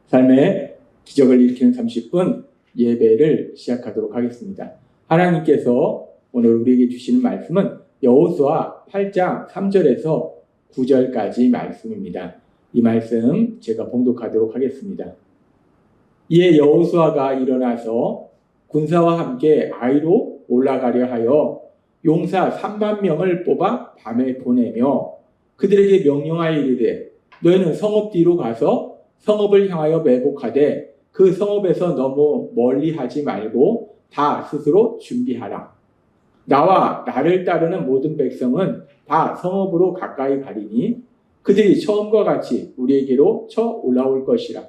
삶의 기적을 일으키는 30분 예배를 시작하도록 하겠습니다. 하나님께서 오늘 우리에게 주시는 말씀은 여호수아 8장 3절에서 9절까지 말씀입니다. 이 말씀 제가 봉독하도록 하겠습니다. 이에 여호수아가 일어나서 군사와 함께 아이로 올라가려 하여 용사 3만 명을 뽑아 밤에 보내며 그들에게 명령하여 이르되 너희는 성읍 뒤로 가서 성읍을 향하여 매복하되 그 성읍에서 너무 멀리 하지 말고 다 스스로 준비하라. 나와 나를 따르는 모든 백성은 다 성읍으로 가까이 가리니 그들이 처음과 같이 우리에게로 쳐 올라올 것이라.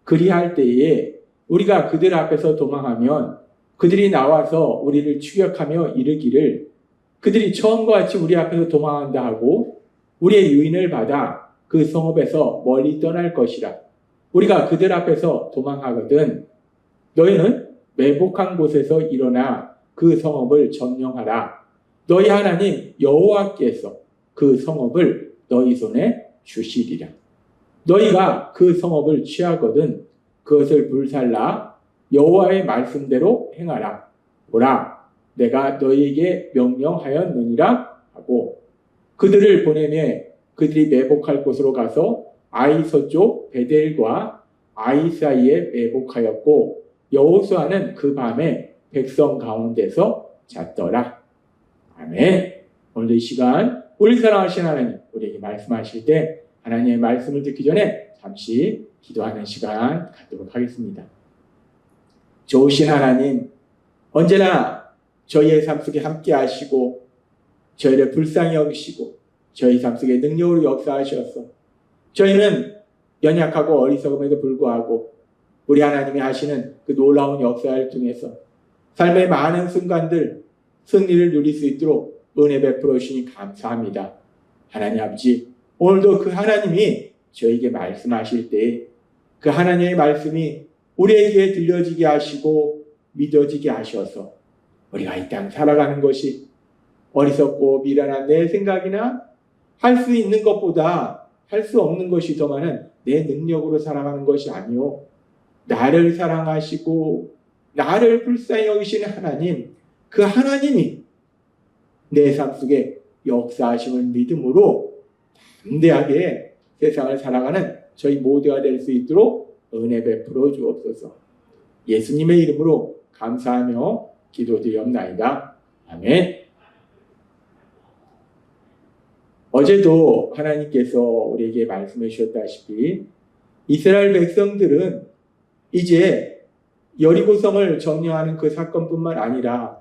그리할 때에 우리가 그들 앞에서 도망하면 그들이 나와서 우리를 추격하며 이르기를 그들이 처음과 같이 우리 앞에서 도망한다 하고 우리의 유인을 받아 그 성읍에서 멀리 떠날 것이라. 우리가 그들 앞에서 도망하거든 너희는 매복한 곳에서 일어나 그 성읍을 점령하라. 너희 하나님 여호와께서 그 성읍을 너희 손에 주시리라. 너희가 그 성읍을 취하거든 그것을 불살라 여호와의 말씀대로 행하라. 보라, 내가 너희에게 명령하였느니라 하고 그들을 보내며 그들이 매복할 곳으로 가서 아이 서쪽 베델과 아이 사이에 매복하였고 여호수아는 그 밤에 백성 가운데서 잤더라. 아멘. 오늘 이 시간 우리 사랑하신 하나님 우리에게 말씀하실 때 하나님의 말씀을 듣기 전에 잠시 기도하는 시간 갖도록 하겠습니다. 좋으신 하나님, 언제나 저희의 삶 속에 함께 하시고 저희를 불쌍히 여기시고 저희 삶 속에 능력으로 역사하셔서 저희는 연약하고 어리석음에도 불구하고 우리 하나님이 하시는 그 놀라운 역사를 통해서 삶의 많은 순간들 승리를 누릴 수 있도록 은혜 베풀어 주시니 감사합니다. 하나님 아버지, 오늘도 그 하나님이 저에게 말씀하실 때 그 하나님의 말씀이 우리에게 들려지게 하시고 믿어지게 하셔서 우리가 이 땅 살아가는 것이 어리석고 미련한 내 생각이나 할 수 있는 것보다 할 수 없는 것이 더 많은 내 능력으로 살아가는 것이 아니요 나를 사랑하시고 나를 불쌍히 여기시는 하나님, 그 하나님이 내 삶 속에 역사하심을 믿음으로 담대하게 세상을 살아가는 저희 모두가 될 수 있도록 은혜 베풀어 주옵소서. 예수님의 이름으로 감사하며 기도드리옵나이다. 아멘. 어제도 하나님께서 우리에게 말씀해 주셨다시피 이스라엘 백성들은 이제 여리고성을 점령하는 그 사건뿐만 아니라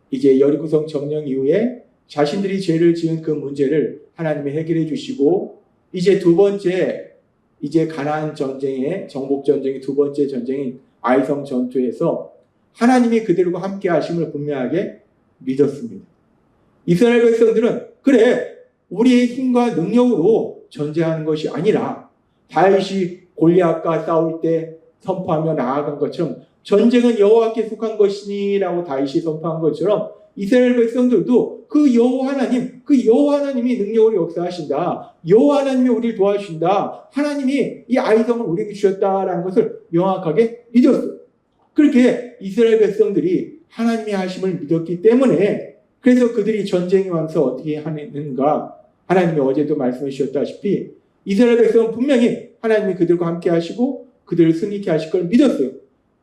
이제 여리고성 점령 이후에 자신들이 죄를 지은 그 문제를 하나님이 해결해 주시고 이제 두 번째 이제 가나안 전쟁의 정복 전쟁의 두 번째 전쟁인 아이성 전투에서 하나님이 그들과 함께 하심을 분명하게 믿었습니다. 이스라엘 백성들은 그래 우리의 힘과 능력으로 전쟁하는 것이 아니라 다윗이 골리앗과 싸울 때 선포하며 나아간 것처럼 전쟁은 여호와께 속한 것이니 라고 다윗이 선포한 것처럼 이스라엘 백성들도 그 여호와 하나님, 그 여호와 하나님이 능력으로 역사하신다. 여호와 하나님이 우리를 도와주신다. 하나님이 이 아이성을 우리에게 주셨다라는 것을 명확하게 믿었어요. 그렇게 이스라엘 백성들이 하나님의 하심을 믿었기 때문에 그래서 그들이 전쟁에 와서 어떻게 하는가? 하나님이 어제도 말씀해 주셨다시피 이스라엘 백성은 분명히 하나님이 그들과 함께 하시고 그들을 승리케 하실 걸 믿었어요.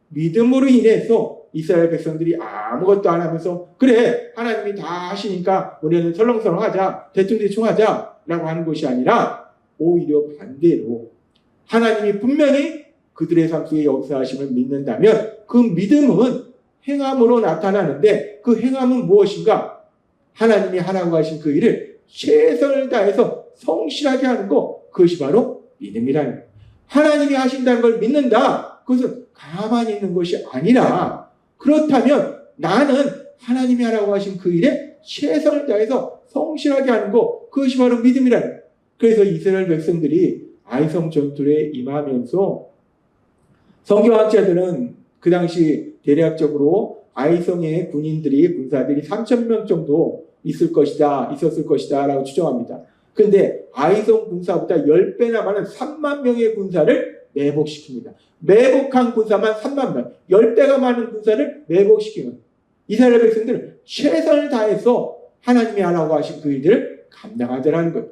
믿음으로 인해서 이스라엘 백성들이 아무것도 안 하면서 그래 하나님이 다 하시니까 우리는 설렁설렁 하자 대충대충 하자 라고 하는 것이 아니라 오히려 반대로 하나님이 분명히 그들의 삶 속에 역사하심을 믿는다면 그 믿음은 행함으로 나타나는데 그 행함은 무엇인가? 하나님이 하라고 하신 그 일을 최선을 다해서 성실하게 하는 것, 그것이 바로 믿음이라는 거예요. 하나님이 하신다는 걸 믿는다. 그것은 가만히 있는 것이 아니라 그렇다면 나는 하나님이 하라고 하신 그 일에 최선을 다해서 성실하게 하는 것, 그것이 바로 믿음이라는 거예요. 그래서 이스라엘 백성들이 아이성 전투에 임하면서 성경학자들은 그 당시 대략적으로 아이성의 군사들이 3,000명 정도 있었을 것이다 라고 추정합니다. 그런데 아이성 군사보다 10배나 많은 3만 명의 군사를 매복시킵니다. 매복한 군사만 3만 명, 10배가 많은 군사를 매복시키는 이스라엘 백성들은 최선을 다해서 하나님이 하라고 하신 그 일들을 감당하더라는 것.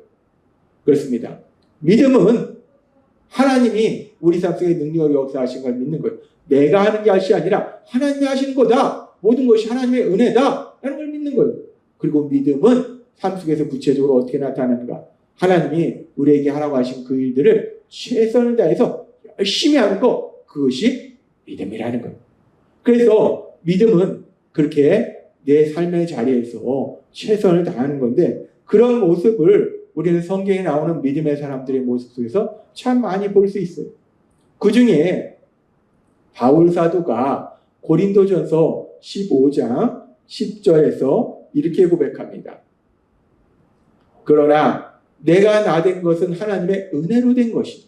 그렇습니다. 믿음은 하나님이 우리 삶 속에 능력을 역사하신 걸 믿는 거예요. 내가 하는 것이 아니라 하나님이 하시는 거다. 모든 것이 하나님의 은혜다. 라는 걸 믿는 거예요. 그리고 믿음은 삶 속에서 구체적으로 어떻게 나타나는가? 하나님이 우리에게 하라고 하신 그 일들을 최선을 다해서 열심히 하는 것, 그것이 믿음이라는 거예요. 그래서 믿음은 그렇게 내 삶의 자리에서 최선을 다하는 건데, 그런 모습을 우리는 성경에 나오는 믿음의 사람들의 모습 속에서 참 많이 볼 수 있어요. 그 중에 바울 사도가 고린도전서 15장 10절에서 이렇게 고백합니다. 그러나 내가 나된 것은 하나님의 은혜로 된 것이니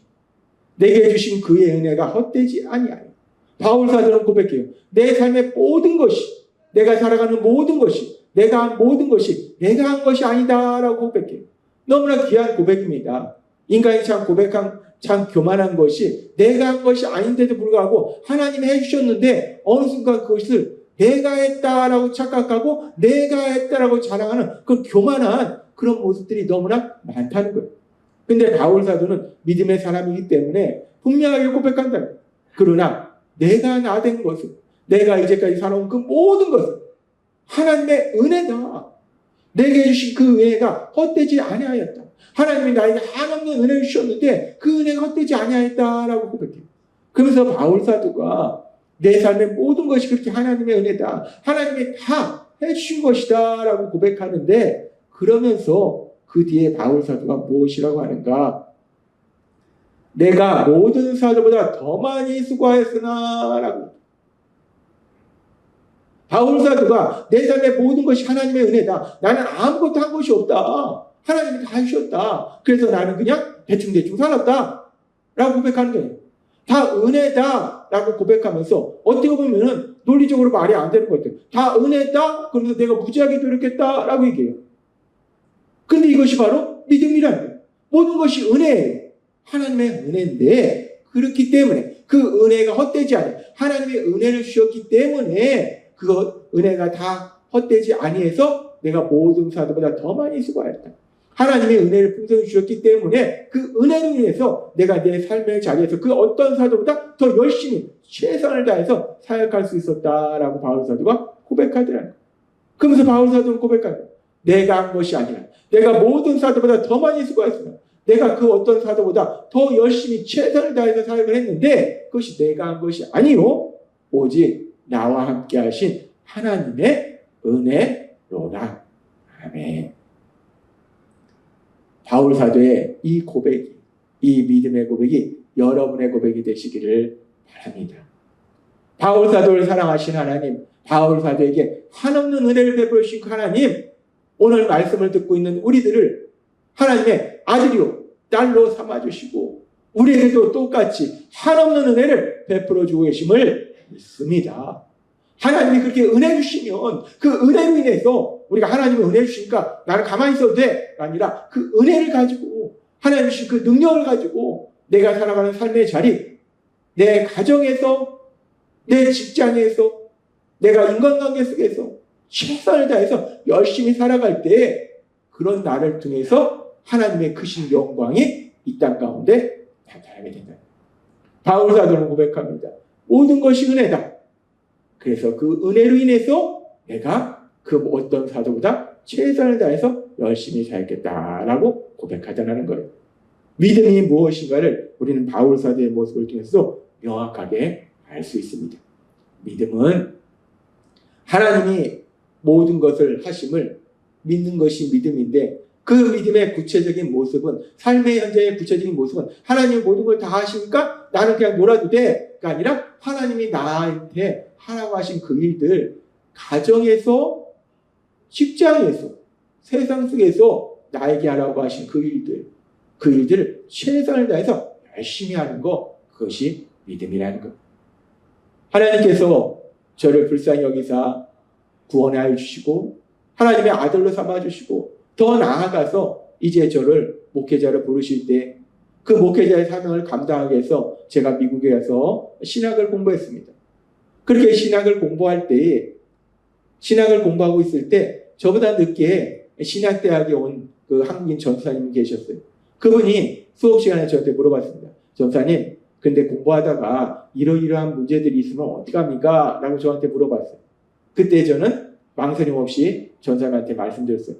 내게 주신 그의 은혜가 헛되지 아니하니. 바울 사도는 고백해요. 내 삶의 모든 것이, 내가 살아가는 모든 것이, 내가 한 모든 것이 내가 한 것이 아니다라고 고백해요. 너무나 귀한 고백입니다. 인간이 참 교만한 것이 내가 한 것이 아닌데도 불구하고 하나님이 해주셨는데 어느 순간 그것을 내가 했다라고 착각하고 내가 했다라고 자랑하는 그 교만한 그런 모습들이 너무나 많다는 거예요. 근데 바울 사도는 믿음의 사람이기 때문에 분명하게 고백한다. 그러나 내가 나된 것은, 내가 이제까지 살아온 그 모든 것은 하나님의 은혜다. 내게 주신 그 은혜가 헛되지 아니하였다. 하나님이 나에게 한없는 은혜를 주셨는데 그 은혜가 헛되지 아니하였다라고 고백해요. 그러면서 바울 사도가 내 삶의 모든 것이 그렇게 하나님의 은혜다. 하나님이 다 해주신 것이다 라고 고백하는데, 그러면서 그 뒤에 바울 사도가 무엇이라고 하는가? 내가 모든 사도보다 더 많이 수고하였으나 라고. 바울 사도가 내 삶의 모든 것이 하나님의 은혜다. 나는 아무것도 한 것이 없다. 하나님이 다 해주셨다. 그래서 나는 그냥 대충 살았다 라고 고백하는 거예요. 다 은혜다 라고 고백하면서 어떻게 보면 논리적으로 말이 안 되는 것 같아요. 다 은혜다? 그래서 내가 무지하게 노력했다 라고 얘기해요. 근데 이것이 바로 믿음이라는 거예요. 모든 것이 은혜예요. 하나님의 은혜인데, 그렇기 때문에 그 은혜가 헛되지 않아요. 하나님의 은혜를 주셨기 때문에 그 은혜가 다 헛되지 아니해서 내가 모든 사도보다 더 많이 수고하였다. 하나님의 은혜를 풍성히 주셨기 때문에 그 은혜로 인해서 내가 내 삶의 자리에서 그 어떤 사도보다 더 열심히 최선을 다해서 사역할 수 있었다라고 바울 사도가 고백하더라고요. 그러면서 바울 사도는 고백하는, 내가 한 것이 아니라 내가 모든 사도보다 더 많이 수고했으나 내가 그 어떤 사도보다 더 열심히 최선을 다해서 사역을 했는데 그것이 내가 한 것이 아니요 오직 나와 함께 하신 하나님의 은혜로라. 아멘. 바울 사도의 이 고백이, 이 믿음의 고백이 여러분의 고백이 되시기를 바랍니다. 바울 사도를 사랑하신 하나님, 바울 사도에게 한없는 은혜를 베풀어 주신 하나님, 오늘 말씀을 듣고 있는 우리들을 하나님의 아들이요 딸로 삼아주시고 우리에게도 똑같이 한없는 은혜를 베풀어 주고 계심을 믿습니다. 하나님이 그렇게 은혜 주시면 그 은혜로 인해서 우리가 하나님의 은혜 주시니까 나는 가만히 있어도 돼 아니라 그 은혜를 가지고 하나님 주신 그 능력을 가지고 내가 살아가는 삶의 자리, 내 가정에서, 내 직장에서, 내가 인간관계 속에서 최선을 다해서 열심히 살아갈 때 그런 나를 통해서 하나님의 크신 영광이 이 땅 가운데 나타나게 된다. 바울 사도는 고백합니다. 모든 것이 은혜다. 그래서 그 은혜로 인해서 내가 그 어떤 사도보다 최선을 다해서 열심히 살겠다라고 고백하자는 거예요. 믿음이 무엇인가를 우리는 바울 사도의 모습을 통해서 명확하게 알 수 있습니다. 믿음은 하나님이 모든 것을 하심을 믿는 것이 믿음인데, 그 믿음의 구체적인 모습은, 삶의 현재의 구체적인 모습은 하나님이 모든 걸 다 하시니까 나는 그냥 놀아도 돼가 아니라 하나님이 나한테 하라고 하신 그 일들, 가정에서, 직장에서, 세상 속에서 나에게 하라고 하신 그 일들을 최선을 다해서 열심히 하는 것, 그것이 믿음이라는 것. 하나님께서 저를 불쌍히 여기사 구원하여 주시고 하나님의 아들로 삼아 주시고 더 나아가서 이제 저를 목회자로 부르실 때 그 목회자의 사명을 감당하기 위해서 제가 미국에 가서 신학을 공부했습니다. 그렇게 신학을 공부하고 있을 때 저보다 늦게 신학대학에 온 그 한국인 전사님이 계셨어요. 그분이 수업 시간에 저한테 물어봤습니다. 전사님, 근데 공부하다가 이러이러한 문제들이 있으면 어떡합니까? 라고 저한테 물어봤어요. 그때 저는 망설임 없이 전사님한테 말씀드렸어요.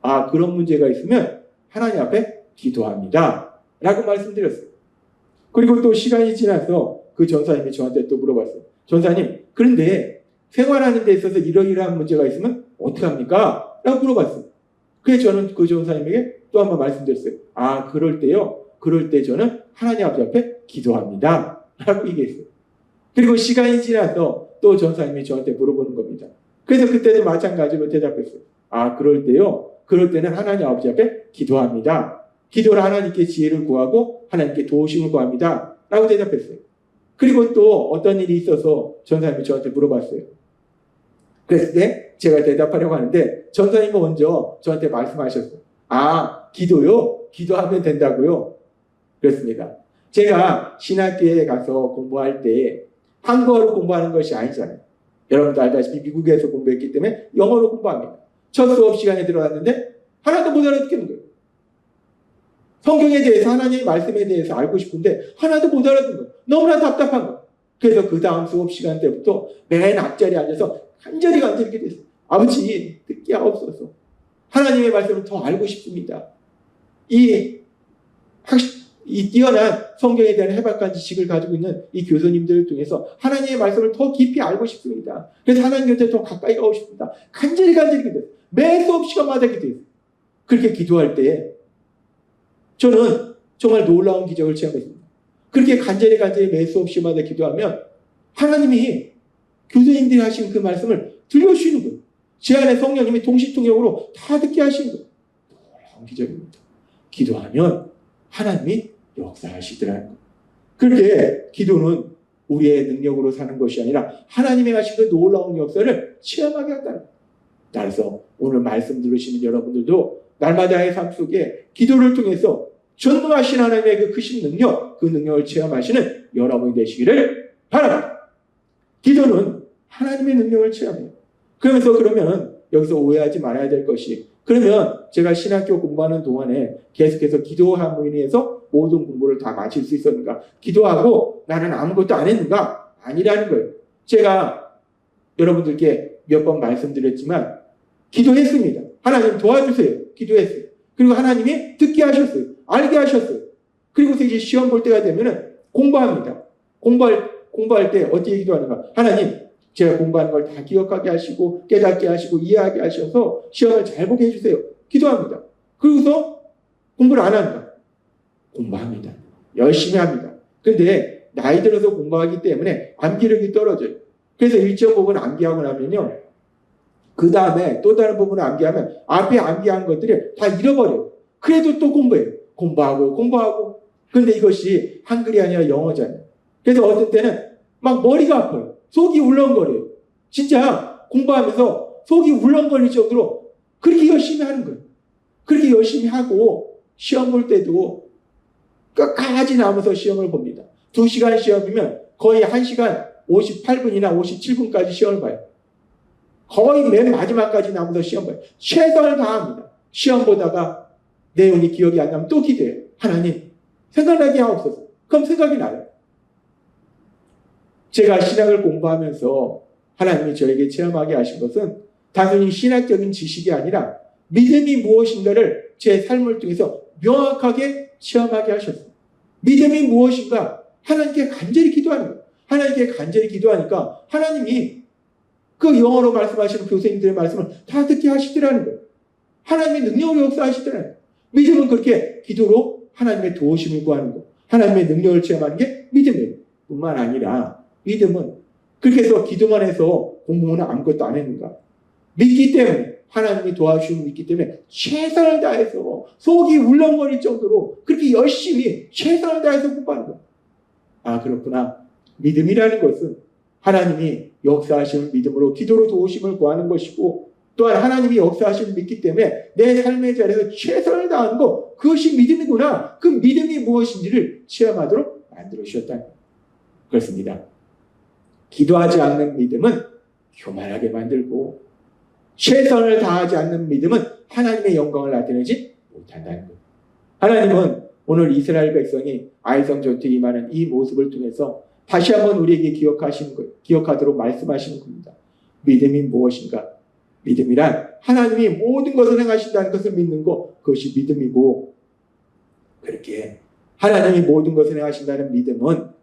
아, 그런 문제가 있으면 하나님 앞에 기도합니다. 라고 말씀드렸어요. 그리고 또 시간이 지나서 그 전사님이 저한테 또 물어봤어요. 전사님, 그런데 생활하는 데 있어서 이러이러한 문제가 있으면 어떡합니까? 라고 물어봤어요. 그래서 저는 그 전사님에게 또 한번 말씀드렸어요. 아, 그럴 때 저는 하나님 앞에 기도합니다. 라고 얘기했어요. 그리고 시간이 지나서 또 전사님이 저한테 물어보는 겁니다. 그래서 그때도 마찬가지로 대답했어요. 아, 그럴 때는 하나님 아버지 앞에 기도합니다. 기도를 하나님께 지혜를 구하고 하나님께 도우심을 구합니다. 라고 대답했어요. 그리고 또 어떤 일이 있어서 전사님이 저한테 물어봤어요. 그랬을 때 제가 대답하려고 하는데 전사님이 먼저 저한테 말씀하셨어요. 아, 기도요? 기도하면 된다고요? 그렇습니다. 제가 신학교에 가서 공부할 때 한국어로 공부하는 것이 아니잖아요. 여러분도 알다시피 미국에서 공부했기 때문에 영어로 공부합니다. 첫 수업 시간에 들어갔는데 하나도 못 알아듣겠는 거예요. 성경에 대해서 하나님의 말씀에 대해서 알고 싶은데 하나도 못 알아듣는 거예요. 너무나 답답한 거예요. 그래서 그 다음 수업 시간 때부터 맨 앞자리에 앉아서 간절히 기도했어요. 아버지, 듣게 하옵소서. 하나님의 말씀을 더 알고 싶습니다. 이 뛰어난 성경에 대한 해박한 지식을 가지고 있는 이 교수님들을 통해서 하나님의 말씀을 더 깊이 알고 싶습니다. 그래서 하나님 곁에 더 가까이 가고 싶습니다. 간절히 기도했어요. 매 수업 시간마다 기도했어요. 그렇게 기도할 때 저는 정말 놀라운 기적을 체험했습니다. 그렇게 간절히 매 수업 시간마다 기도하면 하나님이 교수님들이 하신 그 말씀을 들려주시는 거예요. 제 안에 성령님이 동시통역으로 다 듣게 하시는 거예요. 놀라운 기적입니다. 기도하면 하나님이 역사하시더라는 거예요. 그렇게 기도는 우리의 능력으로 사는 것이 아니라 하나님이 하신 그 놀라운 역사를 체험하게 한다는 거예요. 따라서 오늘 말씀 들으시는 여러분들도 날마다의 삶 속에 기도를 통해서 전능하신 하나님의 그 크신 능력, 그 능력을 체험하시는 여러분이 되시기를 바랍니다. 기도는 하나님의 능력을 체험해요. 그러면 여기서 오해하지 말아야 될 것이, 그러면 제가 신학교 공부하는 동안에 계속해서 기도함으로 인해서 모든 공부를 다 마칠 수 있었는가? 기도하고 나는 아무것도 안 했는가? 아니라는 거예요. 제가 여러분들께 몇 번 말씀드렸지만 기도했습니다. 하나님 도와주세요. 기도했어요. 그리고 하나님이 듣게 하셨어요. 알게 하셨어요. 그리고서 이제 시험 볼 때가 되면은 공부합니다. 공부할 때 어떻게 기도하는가? 하나님, 제가 공부하는 걸 다 기억하게 하시고 깨닫게 하시고 이해하게 하셔서 시험을 잘 보게 해주세요. 기도합니다. 그러고서 공부를 안 한다. 공부합니다. 열심히 합니다. 근데 나이 들어서 공부하기 때문에 암기력이 떨어져요. 그래서 일정 부분 암기하고 나면요, 그 다음에 또 다른 부분을 암기하면 앞에 암기한 것들이 다 잃어버려요. 그래도 또 공부해요. 공부하고. 근데 이것이 한글이 아니라 영어잖아요. 그래서 어떤 때는 막 머리가 아파요. 속이 울렁거려요. 진짜 공부하면서 속이 울렁거릴 정도로 그렇게 열심히 하는 거예요. 그렇게 열심히 하고 시험 볼 때도 끝까지 남아서 시험을 봅니다. 2시간 시험이면 거의 1시간 58분이나 57분까지 시험을 봐요. 거의 맨 마지막까지 남아서 시험 봐요. 최선을 다합니다. 시험 보다가 내용이 기억이 안 나면 또 기도해요. 하나님, 생각나게 하옵소서. 그럼 생각이 나요. 제가 신학을 공부하면서 하나님이 저에게 체험하게 하신 것은 단순히 신학적인 지식이 아니라 믿음이 무엇인가를 제 삶을 통해서 명확하게 체험하게 하셨어요. 믿음이 무엇인가? 하나님께 간절히 기도하는 거예요. 하나님께 간절히 기도하니까 하나님이 그 영어로 말씀하시는 교수님들의 말씀을 다 듣게 하시더라는 거예요. 하나님의 능력으로 역사하시더라는 거예요. 믿음은 그렇게 기도로 하나님의 도우심을 구하는 거, 하나님의 능력을 체험하는 게 믿음이에요. 뿐만 아니라 믿음은 그렇게 해서 기도만 해서 공부는 아무것도 안 했는가? 믿기 때문에, 하나님이 도와주심을 믿기 때문에 최선을 다해서 속이 울렁거릴 정도로 그렇게 열심히 최선을 다해서 공부하는 거예요. 아, 그렇구나. 믿음이라는 것은 하나님이 역사하시는 믿음으로 기도로 도우심을 구하는 것이고, 또한 하나님이 역사하심을 믿기 때문에 내 삶의 자리에서 최선을 다하는 것, 그것이 믿음이구나. 그 믿음이 무엇인지를 체험하도록 만들어 주셨다. 그렇습니다. 기도하지 않는 믿음은 교만하게 만들고, 최선을 다하지 않는 믿음은 하나님의 영광을 나타내지 못한다는 것. 하나님은 오늘 이스라엘 백성이 아이성 전투에 임하는 이 모습을 통해서 다시 한번 우리에게 기억하도록 말씀하시는 겁니다. 믿음이 무엇인가? 믿음이란 하나님이 모든 것을 행하신다는 것을 믿는 것, 그것이 믿음이고, 그렇게 하나님이 모든 것을 행하신다는 믿음은,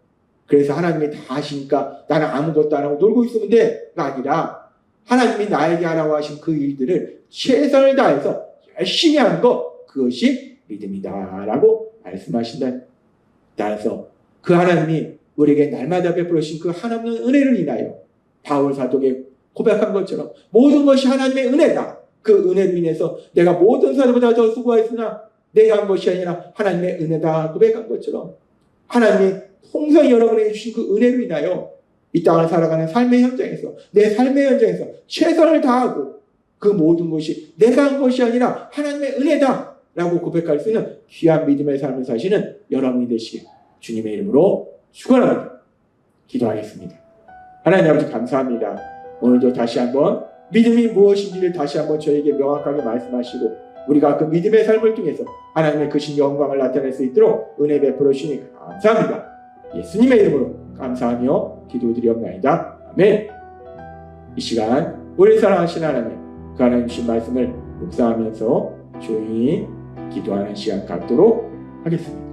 그래서 하나님이 다 하시니까 나는 아무것도 안 하고 놀고 있으면 돼가 아니라, 하나님이 나에게 하라고 하신 그 일들을 최선을 다해서 열심히 하는 것, 그것이 믿음이다라고 말씀하신다. 따라서 그 하나님이 우리에게 날마다 베풀으신 그 하나님의 은혜를 인하여 바울 사도에게 고백한 것처럼 모든 것이 하나님의 은혜다. 그 은혜로 인해서 내가 모든 사람보다 더 수고했으나 내가 한 것이 아니라 하나님의 은혜다 고백한 것처럼, 하나님이 풍성히 여러분에게 주신 그 은혜로 인하여 이 땅을 살아가는 삶의 현장에서, 내 삶의 현장에서 최선을 다하고 그 모든 것이 내가 한 것이 아니라 하나님의 은혜다 라고 고백할 수 있는 귀한 믿음의 삶을 사시는 여러분이 되시길 주님의 이름으로 축원합니다. 기도하겠습니다. 하나님 아버지 감사합니다. 오늘도 다시 한번 믿음이 무엇인지를 다시 한번 저에게 명확하게 말씀하시고, 우리가 그 믿음의 삶을 통해서 하나님의 크신 영광을 나타낼 수 있도록 은혜 베풀어 주시니 감사합니다. 예수님의 이름으로 감사하며 기도드리옵나이다. 아멘. 이 시간 우리 사랑하신 하나님, 그 하나님 주신 말씀을 묵상하면서 조용히 기도하는 시간 갖도록 하겠습니다.